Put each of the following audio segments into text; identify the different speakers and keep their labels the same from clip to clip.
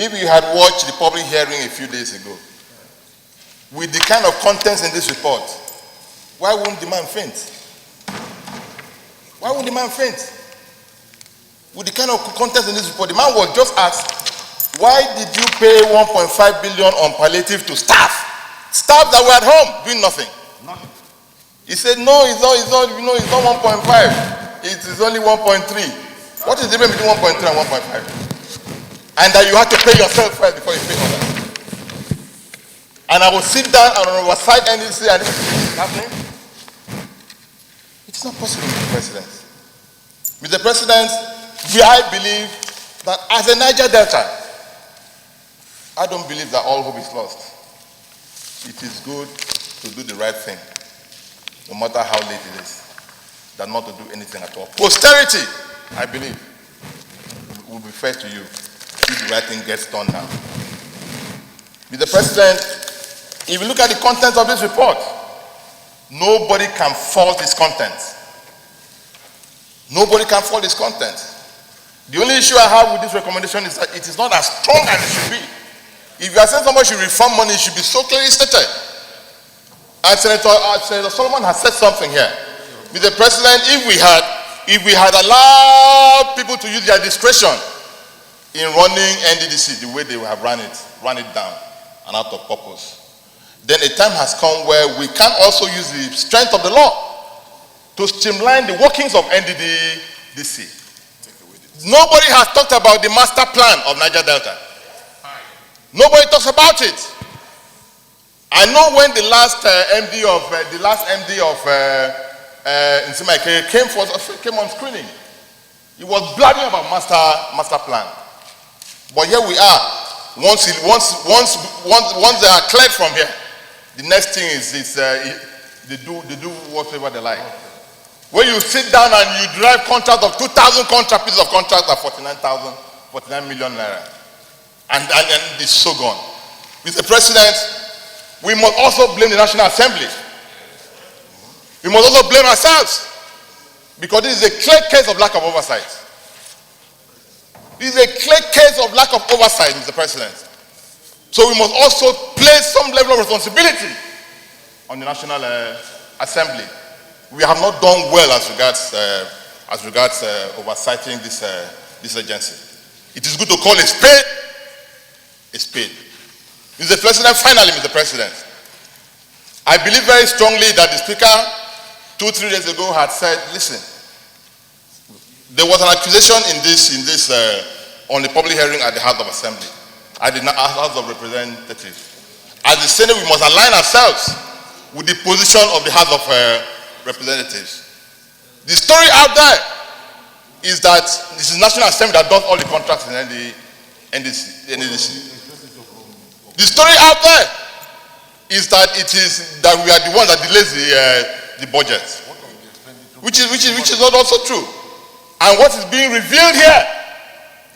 Speaker 1: if you had watched the public hearing a few days ago, with the kind of contents in this report, why wouldn't the man faint? Why wouldn't the man faint? With the kind of contents in this report, the man was just asked, why did you pay 1.5 billion on palliative to staff? Staff that were at home doing nothing. Nothing. He said, no, it's not 1.5. It is only 1.3. What is the difference between 1.3 and 1.5? And that you have to pay yourself first before you pay others. And I will sit down and oversight NDC and this is happening. It's not possible, Mr. President. Mr. President, I believe that as a Niger Delta, I don't believe that all hope is lost. It is good to do the right thing, no matter how late it is, than not to do anything at all. Posterity, I believe, will be fair to you if the right thing gets done now. Mr. President, if you look at the contents of this report, nobody can fault its contents. Nobody can fault its contents. The only issue I have with this recommendation is that it is not as strong as it should be. If you are saying somebody should refund money, it should be so clearly stated. And Senator Solomon has said something here. Mr. President, if we had allowed people to use their discretion in running NDDC the way they have run it down and out of purpose, then a time has come where we can also use the strength of the law to streamline the workings of NDDC. Nobody has talked about the master plan of Niger Delta. Nobody talks about it. I know when the last MD of Nsimaike came on screening, he was blabbing about master plan. But here we are. Once they are cleared from here, the next thing is they do whatever they like. When you sit down and you drive contract of 2,000 pieces of contract at 49 million naira. And it's so gone. Mr. President, we must also blame the National Assembly. We must also blame ourselves. Because this is a clear case of lack of oversight. This is a clear case of lack of oversight, Mr. President. So we must also place some level of responsibility on the National Assembly. We have not done well as regards oversighting this agency. It is good to call a spade. Mr. President, finally, Mr. President, I believe very strongly that the Speaker 2-3 days ago had said, listen, there was an accusation on the public hearing at the House of Assembly, at the House of Representatives. As the Senate, we must align ourselves with the position of the House of Representatives. The story out there is that this is National Assembly that does all the contracts in NDC. The story out there is that we are the ones that delays the budget, which is not also true. And what is being revealed here,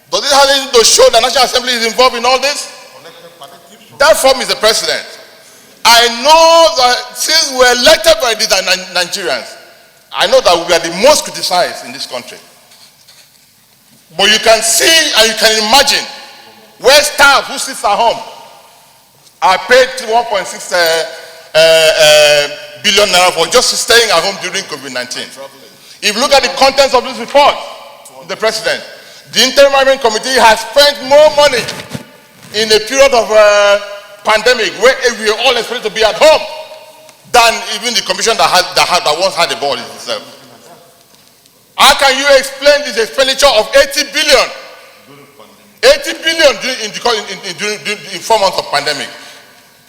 Speaker 1: does it have anything to show that National Assembly is involved in all this? Therefore, Mr. President, I know that since we are elected by the Nigerians, I know that we are the most criticized in this country. But you can see and you can imagine where staff who sits at home are paid 1.6 billion naira for just staying at home during COVID-19. If you look at the contents of this report, the President, the Interim Management Committee has spent more money in a period of pandemic where we are all expected to be at home than even the commission that once had the board itself. How can you explain this expenditure of 80 billion? 80 billion in 4 months of pandemic.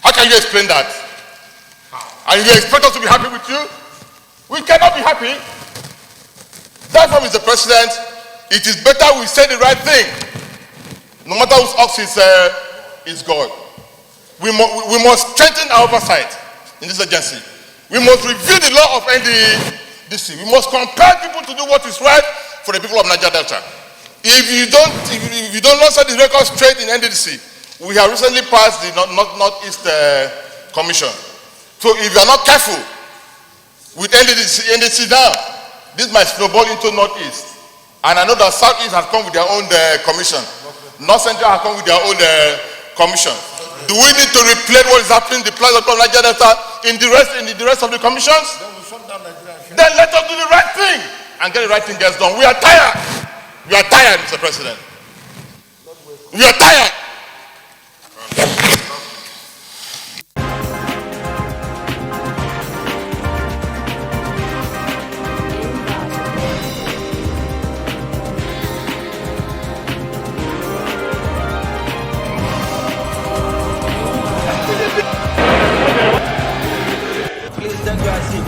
Speaker 1: How can you explain that? And you expect us to be happy with you? We cannot be happy. Therefore, Mr. President, it is better we say the right thing, no matter whose ox is God. We must strengthen our oversight in this agency. We must review the law of NDDC. We must compel people to do what is right for the people of Niger Delta. If you don't set the record straight in NDDC, we have recently passed the Northeast Commission. So if you are not careful with NDDC now, this might snowball into Northeast. And I know that Southeast has come with their own commission. North Central have come with their own commission. Do we need to replace what is happening in the plaza of Niger Delta in the rest of the commissions? Then let us do the right thing and get the right thing gets done. We are tired. We are tired, Mr. President. We are tired.
Speaker 2: Please take your seat.